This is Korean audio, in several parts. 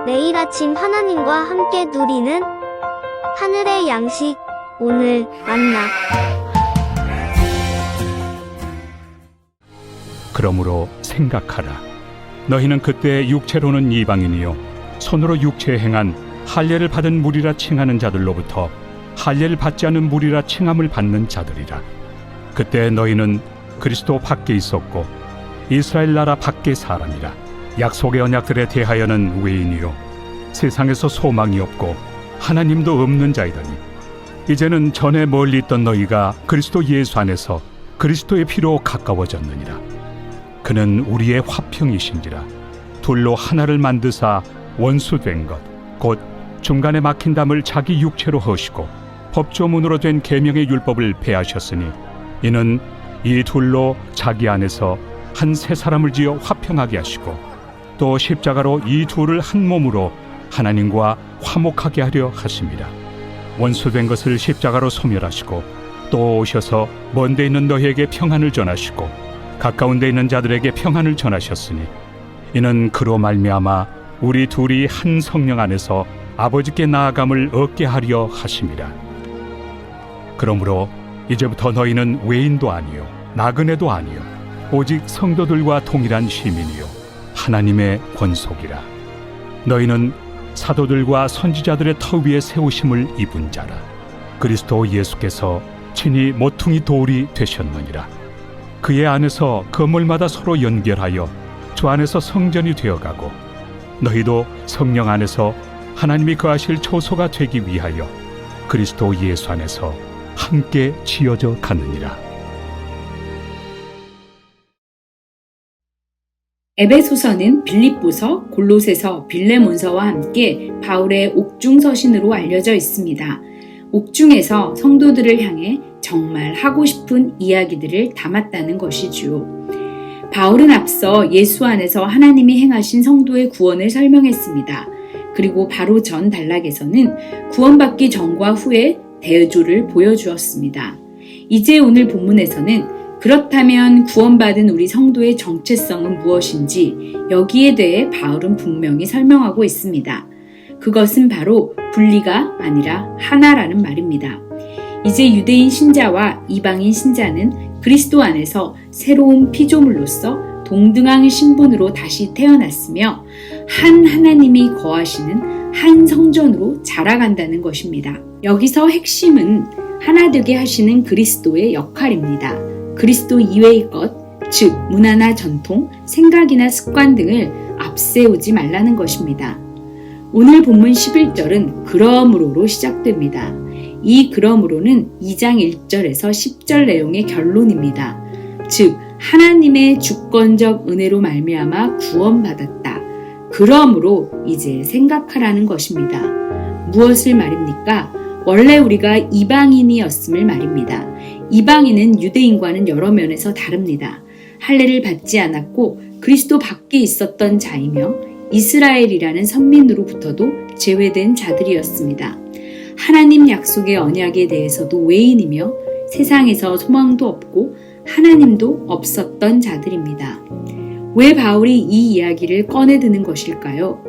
매일 아침 하나님과 함께 누리는 하늘의 양식, 오늘 만나. 그러므로 생각하라. 너희는 그때 육체로는 이방인이요 손으로 육체에 행한 할례를 받은 무리라 칭하는 자들로부터 할례를 받지 않은 무리라 칭함을 받는 자들이라. 그때 너희는 그리스도 밖에 있었고 이스라엘 나라 밖의 사람이라. 약속의 언약들에 대하여는 외인이요 세상에서 소망이 없고 하나님도 없는 자이더니 이제는 전에 멀리 있던 너희가 그리스도 예수 안에서 그리스도의 피로 가까워졌느니라. 그는 우리의 화평이신지라. 둘로 하나를 만드사 원수된 것 곧 중간에 막힌 담을 자기 육체로 허시고 법조문으로 된 계명의 율법을 폐하셨으니 이는 이 둘로 자기 안에서 한 새 사람을 지어 화평하게 하시고 또 십자가로 이 둘을 한 몸으로 하나님과 화목하게 하려 하심이라. 원수된 것을 십자가로 소멸하시고 또 오셔서 먼 데 있는 너희에게 평안을 전하시고 가까운 데 있는 자들에게 평안을 전하셨으니 이는 그로 말미암아 우리 둘이 한 성령 안에서 아버지께 나아감을 얻게 하려 하심이라. 그러므로 이제부터 너희는 외인도 아니요 나그네도 아니요 오직 성도들과 동일한 시민이요 하나님의 권속이라. 너희는 사도들과 선지자들의 터 위에 세우심을 입은 자라. 그리스도 예수께서 친히 모퉁이 돌이 되셨느니라. 그의 안에서 건물마다 서로 연결하여 주 안에서 성전이 되어가고 너희도 성령 안에서 하나님이 거하실 초소가 되기 위하여 그리스도 예수 안에서 함께 지어져 가느니라. 에베소서는 빌립보서, 골로새서, 빌레몬서와 함께 바울의 옥중 서신으로 알려져 있습니다. 옥중에서 성도들을 향해 정말 하고 싶은 이야기들을 담았다는 것이지요. 바울은 앞서 예수 안에서 하나님이 행하신 성도의 구원을 설명했습니다. 그리고 바로 전 단락에서는 구원받기 전과 후의 대조를 보여주었습니다. 이제 오늘 본문에서는 그렇다면 구원받은 우리 성도의 정체성은 무엇인지 여기에 대해 바울은 분명히 설명하고 있습니다. 그것은 바로 분리가 아니라 하나라는 말입니다. 이제 유대인 신자와 이방인 신자는 그리스도 안에서 새로운 피조물로서 동등한 신분으로 다시 태어났으며 한 하나님이 거하시는 한 성전으로 자라간다는 것입니다. 여기서 핵심은 하나 되게 하시는 그리스도의 역할입니다. 그리스도 이외의 것, 즉 문화나 전통, 생각이나 습관 등을 앞세우지 말라는 것입니다. 오늘 본문 11절은 그러므로로 시작됩니다. 이 그러므로는 2장 1절에서 10절 내용의 결론입니다. 즉 하나님의 주권적 은혜로 말미암아 구원받았다. 그러므로 이제 생각하라는 것입니다. 무엇을 말입니까? 원래 우리가 이방인이었음을 말입니다. 이방인은 유대인과는 여러 면에서 다릅니다. 할례를 받지 않았고 그리스도 밖에 있었던 자이며 이스라엘이라는 선민으로부터도 제외된 자들이었습니다. 하나님 약속의 언약에 대해서도 외인이며 세상에서 소망도 없고 하나님도 없었던 자들입니다. 왜 바울이 이 이야기를 꺼내드는 것일까요?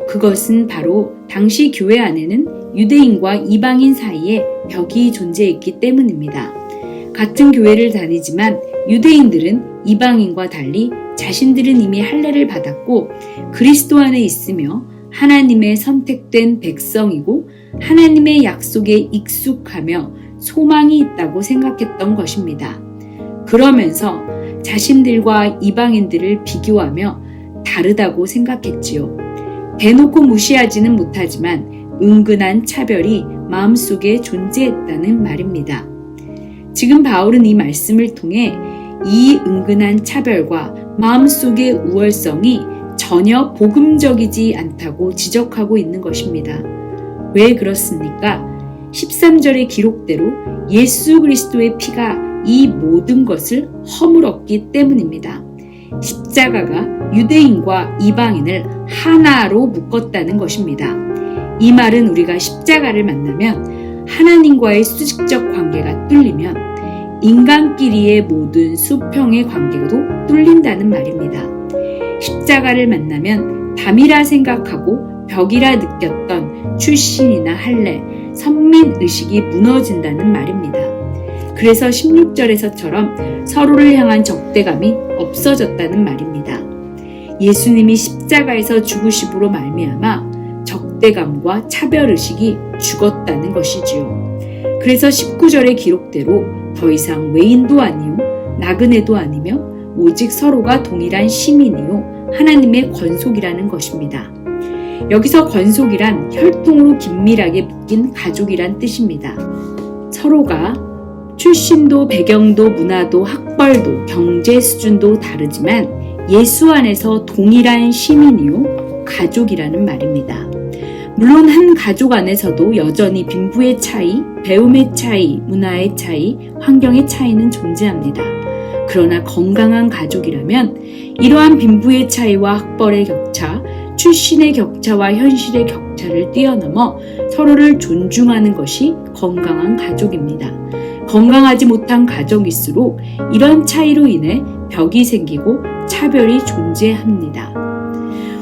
그것은 바로 당시 교회 안에는 유대인과 이방인 사이에 벽이 존재했기 때문입니다. 같은 교회를 다니지만 유대인들은 이방인과 달리 자신들은 이미 할례를 받았고 그리스도 안에 있으며 하나님의 선택된 백성이고 하나님의 약속에 익숙하며 소망이 있다고 생각했던 것입니다. 그러면서 자신들과 이방인들을 비교하며 다르다고 생각했지요. 대놓고 무시하지는 못하지만 은근한 차별이 마음속에 존재했다는 말입니다. 지금 바울은 이 말씀을 통해 이 은근한 차별과 마음속의 우월성이 전혀 복음적이지 않다고 지적하고 있는 것입니다. 왜 그렇습니까? 13절의 기록대로 예수 그리스도의 피가 이 모든 것을 허물었기 때문입니다. 십자가가 유대인과 이방인을 하나로 묶었다는 것입니다. 이 말은 우리가 십자가를 만나면 하나님과의 수직적 관계가 뚫리면 인간끼리의 모든 수평의 관계도 뚫린다는 말입니다. 십자가를 만나면 담이라 생각하고 벽이라 느꼈던 출신이나 할례, 선민의식이 무너진다는 말입니다. 그래서 16절에서처럼 서로를 향한 적대감이 없어졌다는 말입니다. 예수님이 십자가에서 죽으심으로 말미암아 적대감과 차별의식이 죽었다는 것이지요. 그래서 19절의 기록대로 더 이상 외인도 아니요 나그네도 아니며 오직 서로가 동일한 시민이요 하나님의 권속이라는 것입니다. 여기서 권속이란 혈통으로 긴밀하게 묶인 가족이란 뜻입니다. 서로가 출신도 배경도 문화도 학벌도 경제 수준도 다르지만 예수 안에서 동일한 시민이요 가족이라는 말입니다. 물론 한 가족 안에서도 여전히 빈부의 차이, 배움의 차이, 문화의 차이, 환경의 차이는 존재합니다. 그러나 건강한 가족이라면 이러한 빈부의 차이와 학벌의 격차, 출신의 격차와 현실의 격차를 뛰어넘어 서로를 존중하는 것이 건강한 가족입니다. 건강하지 못한 가족일수록 이런 차이로 인해 벽이 생기고 차별이 존재합니다.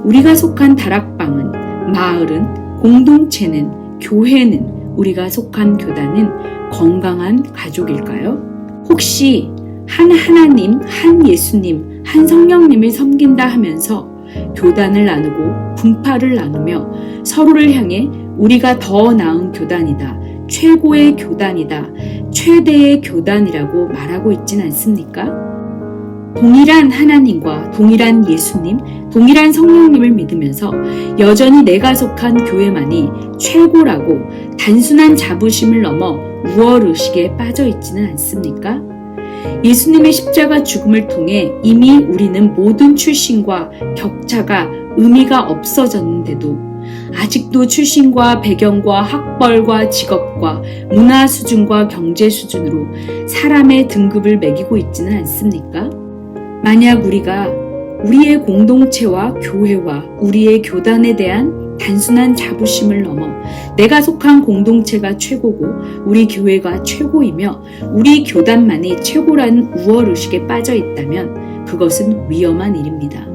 우리가 속한 다락방은, 마을은, 공동체는, 교회는, 우리가 속한 교단은 건강한 가족일까요? 혹시 한 하나님, 한 예수님, 한 성령님을 섬긴다 하면서 교단을 나누고 분파를 나누며 서로를 향해 우리가 더 나은 교단이다, 최고의 교단이다, 최대의 교단이라고 말하고 있진 않습니까? 동일한 하나님과 동일한 예수님, 동일한 성령님을 믿으면서 여전히 내가 속한 교회만이 최고라고 단순한 자부심을 넘어 우월의식에 빠져 있지는 않습니까? 예수님의 십자가 죽음을 통해 이미 우리는 모든 출신과 격차가 의미가 없어졌는데도 아직도 출신과 배경과 학벌과 직업과 문화 수준과 경제 수준으로 사람의 등급을 매기고 있지는 않습니까? 만약 우리가 우리의 공동체와 교회와 우리의 교단에 대한 단순한 자부심을 넘어 내가 속한 공동체가 최고고 우리 교회가 최고이며 우리 교단만이 최고라는 우월의식에 빠져 있다면 그것은 위험한 일입니다.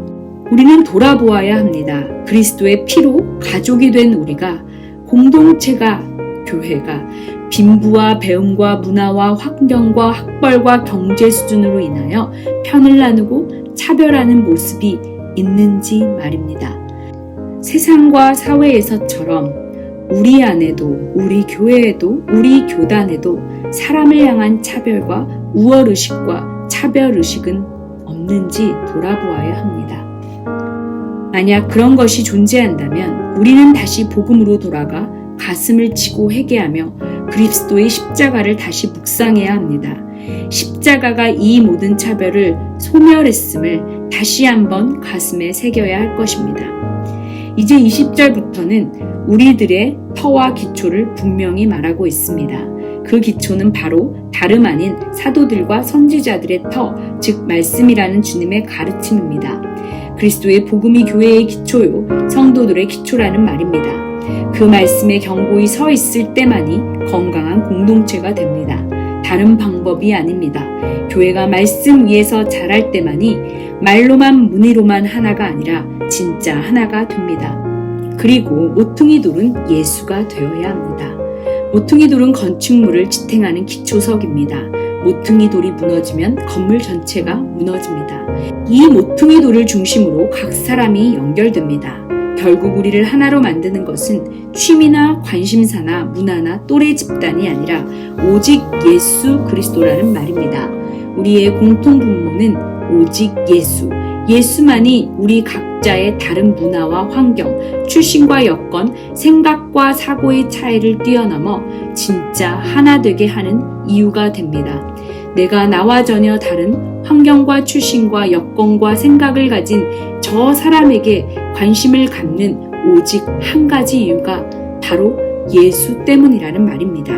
우리는 돌아보아야 합니다. 그리스도의 피로 가족이 된 우리가, 공동체가, 교회가 빈부와 배움과 문화와 환경과 학벌과 경제 수준으로 인하여 편을 나누고 차별하는 모습이 있는지 말입니다. 세상과 사회에서처럼 우리 안에도, 우리 교회에도, 우리 교단에도 사람을 향한 차별과 우월의식과 차별의식은 없는지 돌아보아야 합니다. 만약 그런 것이 존재한다면 우리는 다시 복음으로 돌아가 가슴을 치고 회개하며 그리스도의 십자가를 다시 묵상해야 합니다. 십자가가 이 모든 차별을 소멸했음을 다시 한번 가슴에 새겨야 할 것입니다. 이제 20절부터는 우리들의 터와 기초를 분명히 말하고 있습니다. 그 기초는 바로 다름 아닌 사도들과 선지자들의 터, 즉 말씀이라는 주님의 가르침입니다. 그리스도의 복음이 교회의 기초요, 성도들의 기초라는 말입니다. 그 말씀에 견고히 서 있을 때만이 건강한 공동체가 됩니다. 다른 방법이 아닙니다. 교회가 말씀 위에서 자랄 때만이 말로만 문의로만 하나가 아니라 진짜 하나가 됩니다. 그리고 모퉁이 돌은 예수가 되어야 합니다. 모퉁이 돌은 건축물을 지탱하는 기초석입니다. 모퉁이 돌이 무너지면 건물 전체가 무너집니다. 이 모퉁이 돌을 중심으로 각 사람이 연결됩니다. 결국 우리를 하나로 만드는 것은 취미나 관심사나 문화나 또래 집단이 아니라 오직 예수 그리스도라는 말입니다. 우리의 공통 분모는 오직 예수, 예수만이 우리 각자의 다른 문화와 환경, 출신과 여건, 생각과 사고의 차이를 뛰어넘어 진짜 하나 되게 하는 이유가 됩니다. 내가 나와 전혀 다른 환경과 출신과 여건과 생각을 가진 저 사람에게 관심을 갖는 오직 한 가지 이유가 바로 예수 때문이라는 말입니다.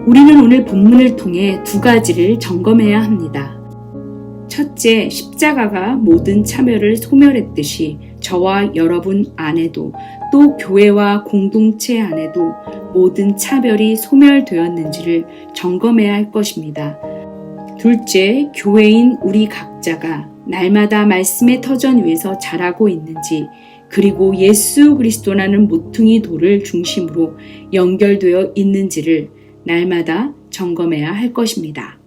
우리는 오늘 본문을 통해 두 가지를 점검해야 합니다. 첫째, 십자가가 모든 차별을 소멸했듯이 저와 여러분 안에도 또 교회와 공동체 안에도 모든 차별이 소멸되었는지를 점검해야 할 것입니다. 둘째, 교회인 우리 각자가 날마다 말씀의 터전 위에서 자라고 있는지, 그리고 예수 그리스도라는 모퉁이 돌을 중심으로 연결되어 있는지를 날마다 점검해야 할 것입니다.